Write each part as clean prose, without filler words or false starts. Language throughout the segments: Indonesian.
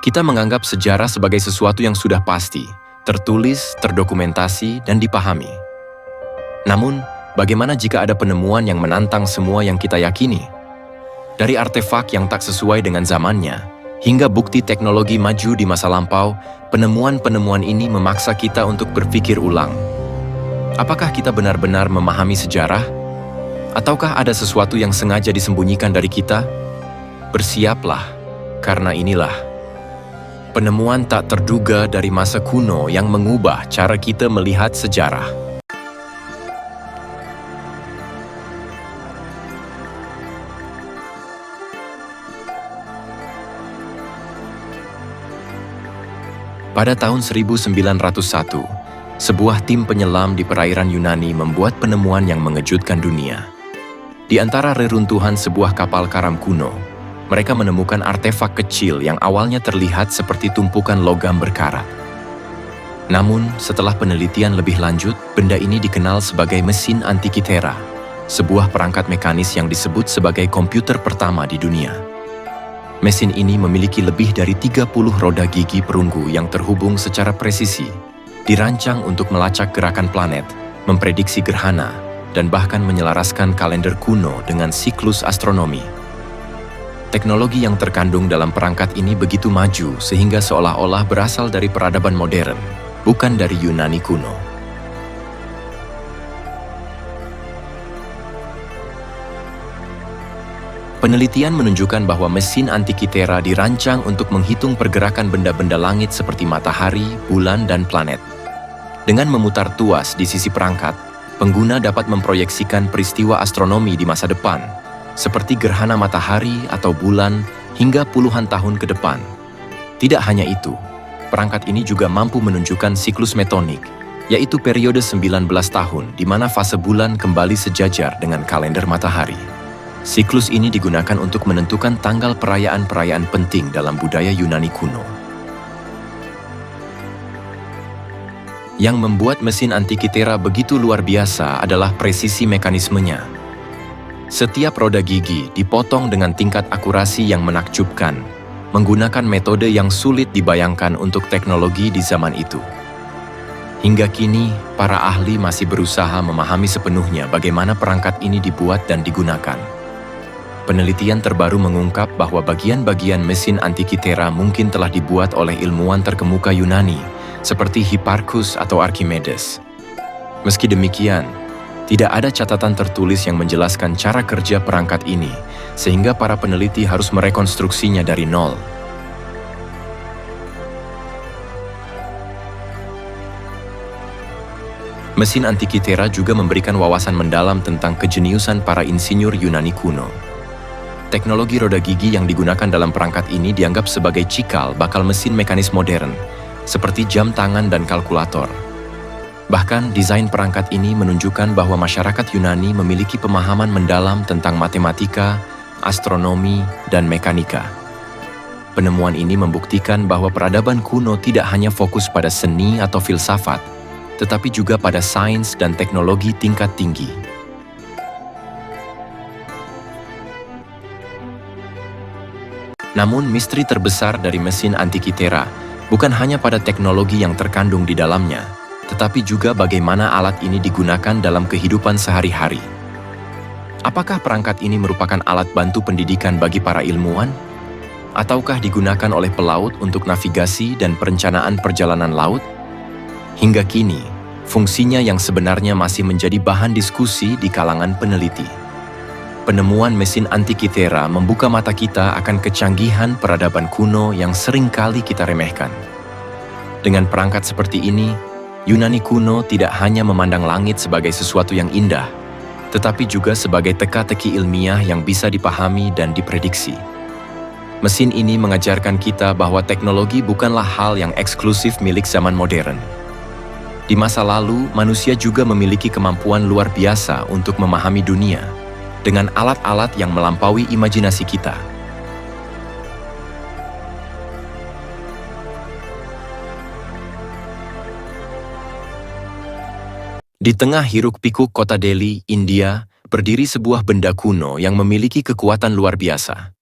Kita menganggap sejarah sebagai sesuatu yang sudah pasti, tertulis, terdokumentasi, dan dipahami. Namun, bagaimana jika ada penemuan yang menantang semua yang kita yakini? Dari artefak yang tak sesuai dengan zamannya, hingga bukti teknologi maju di masa lampau, penemuan-penemuan ini memaksa kita untuk berpikir ulang. Apakah kita benar-benar memahami sejarah? Ataukah ada sesuatu yang sengaja disembunyikan dari kita? Bersiaplah, karena inilah penemuan tak terduga dari masa kuno yang mengubah cara kita melihat sejarah. Pada tahun 1901, sebuah tim penyelam di perairan Yunani membuat penemuan yang mengejutkan dunia. Di antara reruntuhan sebuah kapal karam kuno, mereka menemukan artefak kecil yang awalnya terlihat seperti tumpukan logam berkarat. Namun, setelah penelitian lebih lanjut, benda ini dikenal sebagai mesin Antikythera, sebuah perangkat mekanis yang disebut sebagai komputer pertama di dunia. Mesin ini memiliki lebih dari 30 roda gigi perunggu yang terhubung secara presisi, dirancang untuk melacak gerakan planet, memprediksi gerhana, dan bahkan menyelaraskan kalender kuno dengan siklus astronomi. Teknologi yang terkandung dalam perangkat ini begitu maju sehingga seolah-olah berasal dari peradaban modern, bukan dari Yunani kuno. Penelitian menunjukkan bahwa mesin Antikythera dirancang untuk menghitung pergerakan benda-benda langit seperti matahari, bulan, dan planet. Dengan memutar tuas di sisi perangkat, pengguna dapat memproyeksikan peristiwa astronomi di masa depan, seperti gerhana matahari atau bulan hingga puluhan tahun ke depan. Tidak hanya itu, perangkat ini juga mampu menunjukkan siklus metonik, yaitu periode 19 tahun di mana fase bulan kembali sejajar dengan kalender matahari. Siklus ini digunakan untuk menentukan tanggal perayaan-perayaan penting dalam budaya Yunani kuno. Yang membuat mesin Antikythera begitu luar biasa adalah presisi mekanismenya. Setiap roda gigi dipotong dengan tingkat akurasi yang menakjubkan, menggunakan metode yang sulit dibayangkan untuk teknologi di zaman itu. Hingga kini, para ahli masih berusaha memahami sepenuhnya bagaimana perangkat ini dibuat dan digunakan. Penelitian terbaru mengungkap bahwa bagian-bagian mesin Antikythera mungkin telah dibuat oleh ilmuwan terkemuka Yunani, seperti Hipparchus atau Archimedes. Meski demikian, tidak ada catatan tertulis yang menjelaskan cara kerja perangkat ini, sehingga para peneliti harus merekonstruksinya dari nol. Mesin Antikythera juga memberikan wawasan mendalam tentang kejeniusan para insinyur Yunani kuno. Teknologi roda gigi yang digunakan dalam perangkat ini dianggap sebagai cikal bakal mesin mekanis modern, seperti jam tangan dan kalkulator. Bahkan, desain perangkat ini menunjukkan bahwa masyarakat Yunani memiliki pemahaman mendalam tentang matematika, astronomi, dan mekanika. Penemuan ini membuktikan bahwa peradaban kuno tidak hanya fokus pada seni atau filsafat, tetapi juga pada sains dan teknologi tingkat tinggi. Namun, misteri terbesar dari mesin Antikythera bukan hanya pada teknologi yang terkandung di dalamnya, tetapi juga bagaimana alat ini digunakan dalam kehidupan sehari-hari. Apakah perangkat ini merupakan alat bantu pendidikan bagi para ilmuwan? Ataukah digunakan oleh pelaut untuk navigasi dan perencanaan perjalanan laut? Hingga kini, fungsinya yang sebenarnya masih menjadi bahan diskusi di kalangan peneliti. Penemuan mesin Antikythera membuka mata kita akan kecanggihan peradaban kuno yang seringkali kita remehkan. Dengan perangkat seperti ini, Yunani kuno tidak hanya memandang langit sebagai sesuatu yang indah, tetapi juga sebagai teka-teki ilmiah yang bisa dipahami dan diprediksi. Mesin ini mengajarkan kita bahwa teknologi bukanlah hal yang eksklusif milik zaman modern. Di masa lalu, manusia juga memiliki kemampuan luar biasa untuk memahami dunia, dengan alat-alat yang melampaui imajinasi kita. Di tengah hiruk-pikuk kota Delhi, India, berdiri sebuah benda kuno yang memiliki kekuatan luar biasa.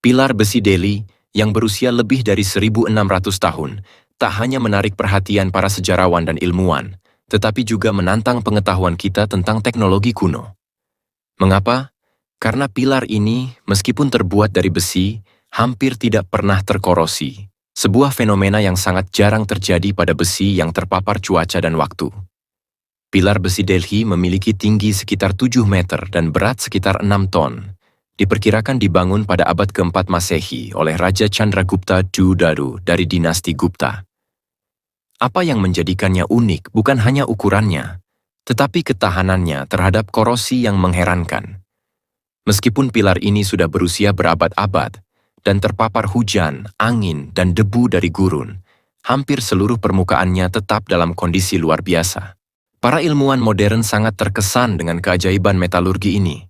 Pilar besi Delhi, yang berusia lebih dari 1.600 tahun, tak hanya menarik perhatian para sejarawan dan ilmuwan, tetapi juga menantang pengetahuan kita tentang teknologi kuno. Mengapa? Karena pilar ini, meskipun terbuat dari besi, hampir tidak pernah terkorosi. Sebuah fenomena yang sangat jarang terjadi pada besi yang terpapar cuaca dan waktu. Pilar besi Delhi memiliki tinggi sekitar 7 meter dan berat sekitar 6 ton. Diperkirakan dibangun pada abad ke-4 Masehi oleh Raja Chandragupta Dudadu dari dinasti Gupta. Apa yang menjadikannya unik bukan hanya ukurannya, tetapi ketahanannya terhadap korosi yang mengherankan. Meskipun pilar ini sudah berusia berabad-abad dan terpapar hujan, angin, dan debu dari gurun, hampir seluruh permukaannya tetap dalam kondisi luar biasa. Para ilmuwan modern sangat terkesan dengan keajaiban metalurgi ini.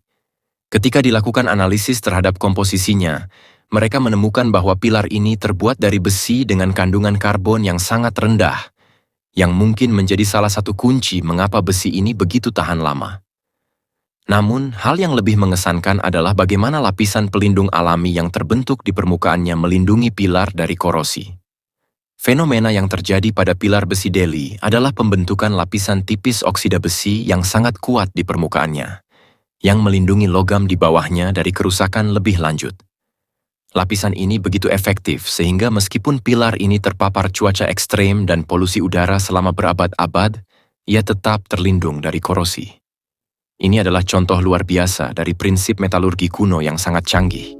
Ketika dilakukan analisis terhadap komposisinya, mereka menemukan bahwa pilar ini terbuat dari besi dengan kandungan karbon yang sangat rendah, yang mungkin menjadi salah satu kunci mengapa besi ini begitu tahan lama. Namun, hal yang lebih mengesankan adalah bagaimana lapisan pelindung alami yang terbentuk di permukaannya melindungi pilar dari korosi. Fenomena yang terjadi pada pilar besi Delhi adalah pembentukan lapisan tipis oksida besi yang sangat kuat di permukaannya, yang melindungi logam di bawahnya dari kerusakan lebih lanjut. Lapisan ini begitu efektif sehingga meskipun pilar ini terpapar cuaca ekstrem dan polusi udara selama berabad-abad, ia tetap terlindung dari korosi. Ini adalah contoh luar biasa dari prinsip metalurgi kuno yang sangat canggih.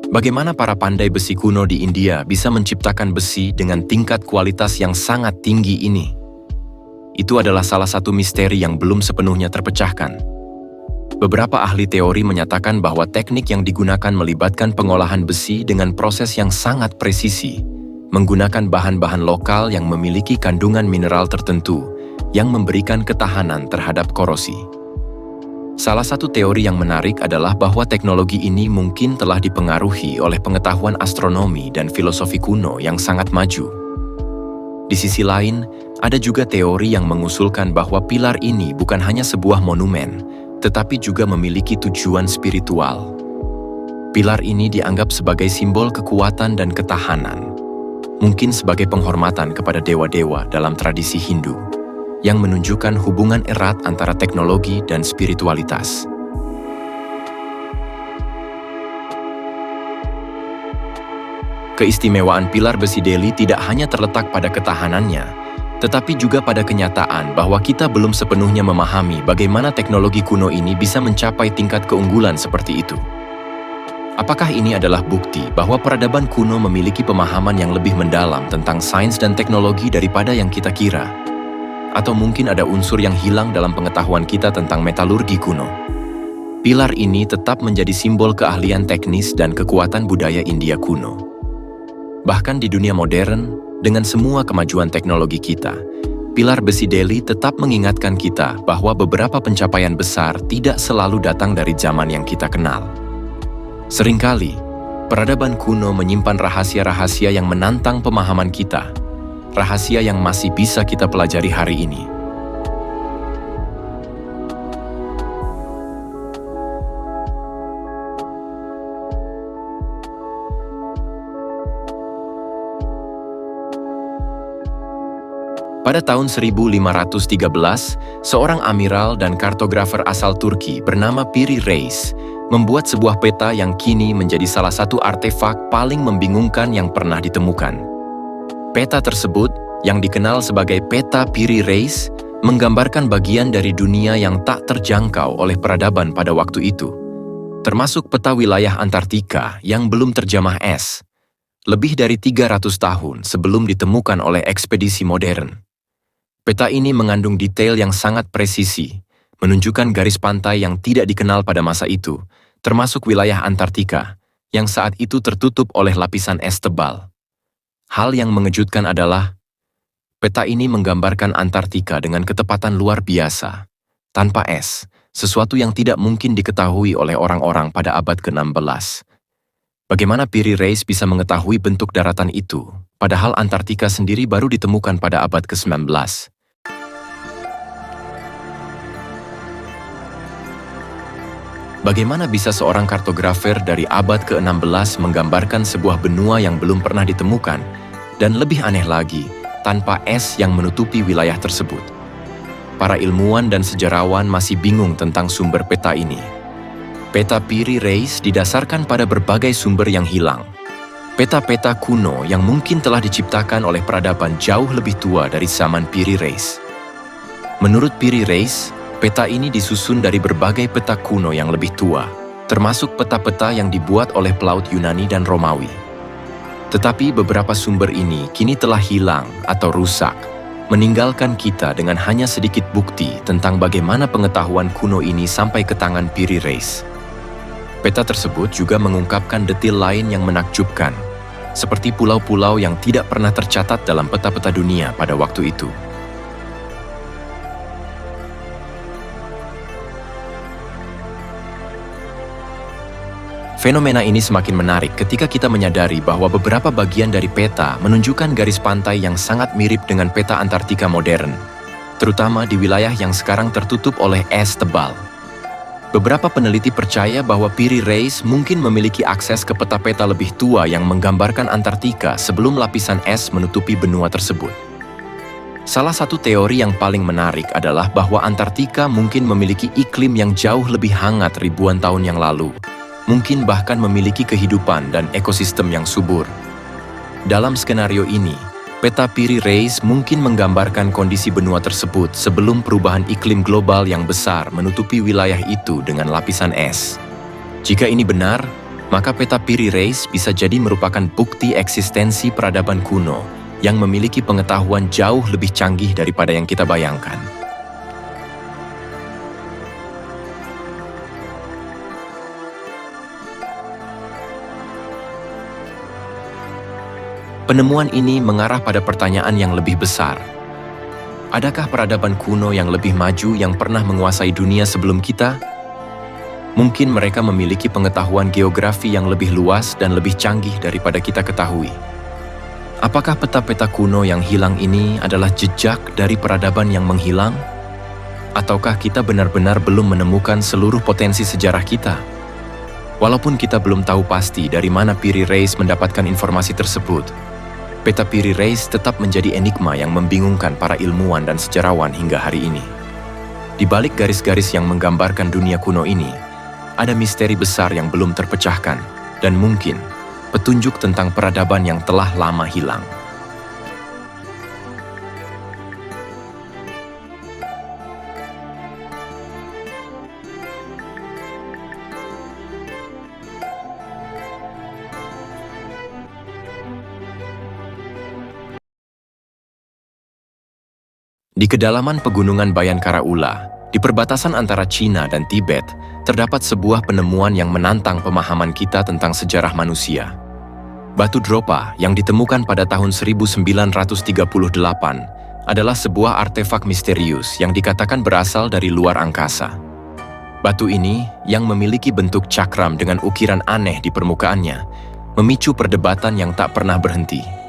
Bagaimana para pandai besi kuno di India bisa menciptakan besi dengan tingkat kualitas yang sangat tinggi ini? Itu adalah salah satu misteri yang belum sepenuhnya terpecahkan. Beberapa ahli teori menyatakan bahwa teknik yang digunakan melibatkan pengolahan besi dengan proses yang sangat presisi, menggunakan bahan-bahan lokal yang memiliki kandungan mineral tertentu yang memberikan ketahanan terhadap korosi. Salah satu teori yang menarik adalah bahwa teknologi ini mungkin telah dipengaruhi oleh pengetahuan astronomi dan filosofi kuno yang sangat maju. Di sisi lain, ada juga teori yang mengusulkan bahwa pilar ini bukan hanya sebuah monumen, tetapi juga memiliki tujuan spiritual. Pilar ini dianggap sebagai simbol kekuatan dan ketahanan, mungkin sebagai penghormatan kepada dewa-dewa dalam tradisi Hindu, yang menunjukkan hubungan erat antara teknologi dan spiritualitas. Keistimewaan pilar besi Delhi tidak hanya terletak pada ketahanannya, tetapi juga pada kenyataan bahwa kita belum sepenuhnya memahami bagaimana teknologi kuno ini bisa mencapai tingkat keunggulan seperti itu. Apakah ini adalah bukti bahwa peradaban kuno memiliki pemahaman yang lebih mendalam tentang sains dan teknologi daripada yang kita kira? Atau mungkin ada unsur yang hilang dalam pengetahuan kita tentang metalurgi kuno? Pilar ini tetap menjadi simbol keahlian teknis dan kekuatan budaya India kuno. Bahkan di dunia modern, dengan semua kemajuan teknologi kita, pilar besi Delhi tetap mengingatkan kita bahwa beberapa pencapaian besar tidak selalu datang dari zaman yang kita kenal. Seringkali, peradaban kuno menyimpan rahasia-rahasia yang menantang pemahaman kita, rahasia yang masih bisa kita pelajari hari ini. Pada tahun 1513, seorang amiral dan kartografer asal Turki bernama Piri Reis membuat sebuah peta yang kini menjadi salah satu artefak paling membingungkan yang pernah ditemukan. Peta tersebut, yang dikenal sebagai Peta Piri Reis, menggambarkan bagian dari dunia yang tak terjangkau oleh peradaban pada waktu itu, termasuk peta wilayah Antartika yang belum terjamah es, lebih dari 300 tahun sebelum ditemukan oleh ekspedisi modern. Peta ini mengandung detail yang sangat presisi, menunjukkan garis pantai yang tidak dikenal pada masa itu, termasuk wilayah Antartika, yang saat itu tertutup oleh lapisan es tebal. Hal yang mengejutkan adalah, peta ini menggambarkan Antartika dengan ketepatan luar biasa, tanpa es, sesuatu yang tidak mungkin diketahui oleh orang-orang pada abad ke-16. Bagaimana Piri Reis bisa mengetahui bentuk daratan itu, padahal Antartika sendiri baru ditemukan pada abad ke-19? Bagaimana bisa seorang kartografer dari abad ke-16 menggambarkan sebuah benua yang belum pernah ditemukan, dan lebih aneh lagi, tanpa es yang menutupi wilayah tersebut? Para ilmuwan dan sejarawan masih bingung tentang sumber peta ini. Peta Piri Reis didasarkan pada berbagai sumber yang hilang. Peta-peta kuno yang mungkin telah diciptakan oleh peradaban jauh lebih tua dari zaman Piri Reis. Menurut Piri Reis, peta ini disusun dari berbagai peta kuno yang lebih tua, termasuk peta-peta yang dibuat oleh pelaut Yunani dan Romawi. Tetapi beberapa sumber ini kini telah hilang atau rusak, meninggalkan kita dengan hanya sedikit bukti tentang bagaimana pengetahuan kuno ini sampai ke tangan Piri Reis. Peta tersebut juga mengungkapkan detil lain yang menakjubkan, seperti pulau-pulau yang tidak pernah tercatat dalam peta-peta dunia pada waktu itu. Fenomena ini semakin menarik ketika kita menyadari bahwa beberapa bagian dari peta menunjukkan garis pantai yang sangat mirip dengan peta Antartika modern, terutama di wilayah yang sekarang tertutup oleh es tebal. Beberapa peneliti percaya bahwa Piri Reis mungkin memiliki akses ke peta-peta lebih tua yang menggambarkan Antartika sebelum lapisan es menutupi benua tersebut. Salah satu teori yang paling menarik adalah bahwa Antartika mungkin memiliki iklim yang jauh lebih hangat ribuan tahun yang lalu, mungkin bahkan memiliki kehidupan dan ekosistem yang subur. Dalam skenario ini, peta Piri Reis mungkin menggambarkan kondisi benua tersebut sebelum perubahan iklim global yang besar menutupi wilayah itu dengan lapisan es. Jika ini benar, maka peta Piri Reis bisa jadi merupakan bukti eksistensi peradaban kuno yang memiliki pengetahuan jauh lebih canggih daripada yang kita bayangkan. Penemuan ini mengarah pada pertanyaan yang lebih besar. Adakah peradaban kuno yang lebih maju yang pernah menguasai dunia sebelum kita? Mungkin mereka memiliki pengetahuan geografi yang lebih luas dan lebih canggih daripada kita ketahui. Apakah peta-peta kuno yang hilang ini adalah jejak dari peradaban yang menghilang? Ataukah kita benar-benar belum menemukan seluruh potensi sejarah kita? Walaupun kita belum tahu pasti dari mana Piri Reis mendapatkan informasi tersebut, peta Piri Reis tetap menjadi enigma yang membingungkan para ilmuwan dan sejarawan hingga hari ini. Di balik garis-garis yang menggambarkan dunia kuno ini, ada misteri besar yang belum terpecahkan, dan mungkin petunjuk tentang peradaban yang telah lama hilang. Di kedalaman pegunungan Bayankara Ula, di perbatasan antara Cina dan Tibet, terdapat sebuah penemuan yang menantang pemahaman kita tentang sejarah manusia. Batu Dropa yang ditemukan pada tahun 1938 adalah sebuah artefak misterius yang dikatakan berasal dari luar angkasa. Batu ini, yang memiliki bentuk cakram dengan ukiran aneh di permukaannya, memicu perdebatan yang tak pernah berhenti.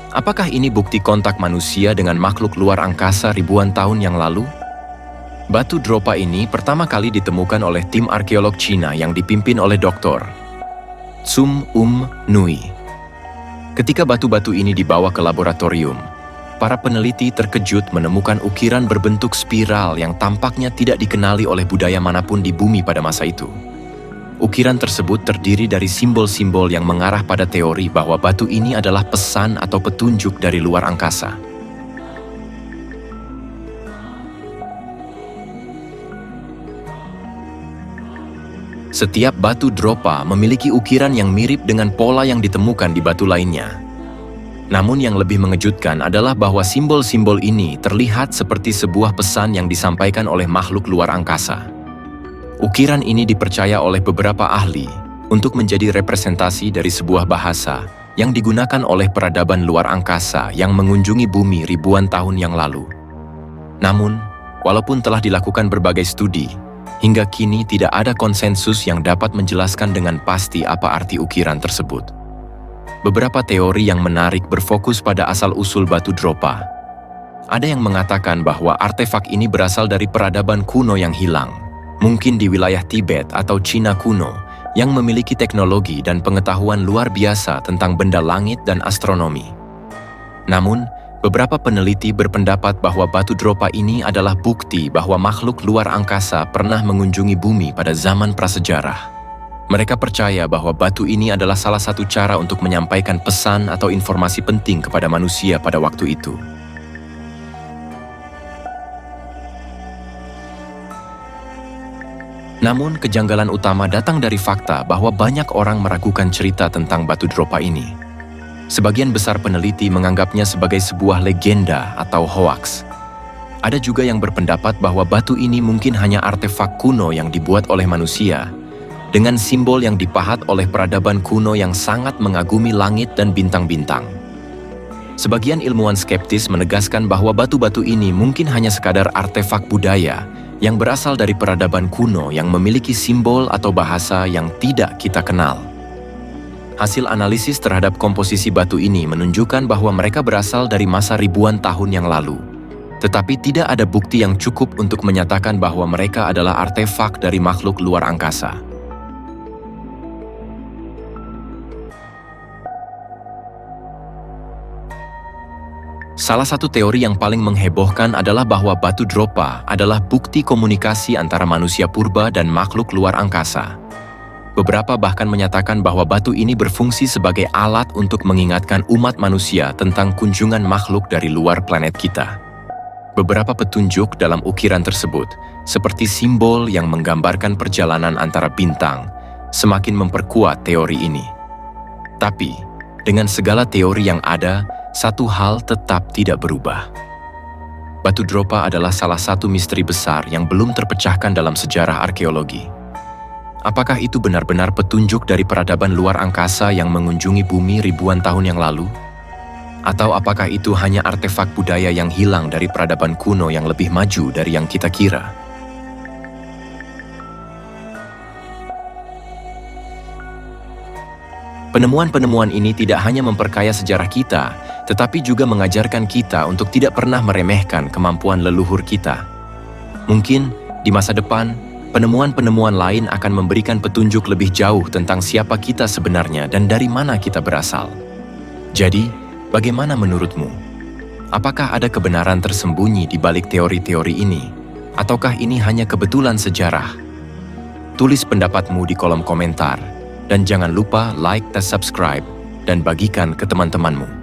Apakah ini bukti kontak manusia dengan makhluk luar angkasa ribuan tahun yang lalu? Batu Dropa ini pertama kali ditemukan oleh tim arkeolog Cina yang dipimpin oleh Dr. Tsum Nui. Ketika batu-batu ini dibawa ke laboratorium, para peneliti terkejut menemukan ukiran berbentuk spiral yang tampaknya tidak dikenali oleh budaya manapun di bumi pada masa itu. Ukiran tersebut terdiri dari simbol-simbol yang mengarah pada teori bahwa batu ini adalah pesan atau petunjuk dari luar angkasa. Setiap batu Dropa memiliki ukiran yang mirip dengan pola yang ditemukan di batu lainnya. Namun yang lebih mengejutkan adalah bahwa simbol-simbol ini terlihat seperti sebuah pesan yang disampaikan oleh makhluk luar angkasa. Ukiran ini dipercaya oleh beberapa ahli untuk menjadi representasi dari sebuah bahasa yang digunakan oleh peradaban luar angkasa yang mengunjungi bumi ribuan tahun yang lalu. Namun, walaupun telah dilakukan berbagai studi, hingga kini tidak ada konsensus yang dapat menjelaskan dengan pasti apa arti ukiran tersebut. Beberapa teori yang menarik berfokus pada asal-usul batu Dropa. Ada yang mengatakan bahwa artefak ini berasal dari peradaban kuno yang hilang, Mungkin di wilayah Tibet atau Cina kuno yang memiliki teknologi dan pengetahuan luar biasa tentang benda langit dan astronomi. Namun, beberapa peneliti berpendapat bahwa batu Dropa ini adalah bukti bahwa makhluk luar angkasa pernah mengunjungi bumi pada zaman prasejarah. Mereka percaya bahwa batu ini adalah salah satu cara untuk menyampaikan pesan atau informasi penting kepada manusia pada waktu itu. Namun, kejanggalan utama datang dari fakta bahwa banyak orang meragukan cerita tentang batu Dropa ini. Sebagian besar peneliti menganggapnya sebagai sebuah legenda atau hoaks. Ada juga yang berpendapat bahwa batu ini mungkin hanya artefak kuno yang dibuat oleh manusia, dengan simbol yang dipahat oleh peradaban kuno yang sangat mengagumi langit dan bintang-bintang. Sebagian ilmuwan skeptis menegaskan bahwa batu-batu ini mungkin hanya sekadar artefak budaya yang berasal dari peradaban kuno yang memiliki simbol atau bahasa yang tidak kita kenal. Hasil analisis terhadap komposisi batu ini menunjukkan bahwa mereka berasal dari masa ribuan tahun yang lalu. Tetapi tidak ada bukti yang cukup untuk menyatakan bahwa mereka adalah artefak dari makhluk luar angkasa. Salah satu teori yang paling menghebohkan adalah bahwa batu Dropa adalah bukti komunikasi antara manusia purba dan makhluk luar angkasa. Beberapa bahkan menyatakan bahwa batu ini berfungsi sebagai alat untuk mengingatkan umat manusia tentang kunjungan makhluk dari luar planet kita. Beberapa petunjuk dalam ukiran tersebut, seperti simbol yang menggambarkan perjalanan antara bintang, semakin memperkuat teori ini. Tapi, dengan segala teori yang ada, satu hal tetap tidak berubah. Batu Dropa adalah salah satu misteri besar yang belum terpecahkan dalam sejarah arkeologi. Apakah itu benar-benar petunjuk dari peradaban luar angkasa yang mengunjungi bumi ribuan tahun yang lalu? Atau apakah itu hanya artefak budaya yang hilang dari peradaban kuno yang lebih maju dari yang kita kira? Penemuan-penemuan ini tidak hanya memperkaya sejarah kita, tetapi juga mengajarkan kita untuk tidak pernah meremehkan kemampuan leluhur kita. Mungkin di masa depan, penemuan-penemuan lain akan memberikan petunjuk lebih jauh tentang siapa kita sebenarnya dan dari mana kita berasal. Jadi, bagaimana menurutmu? Apakah ada kebenaran tersembunyi di balik teori-teori ini? Ataukah ini hanya kebetulan sejarah? Tulis pendapatmu di kolom komentar. Dan jangan lupa like dan subscribe, dan bagikan ke teman-temanmu.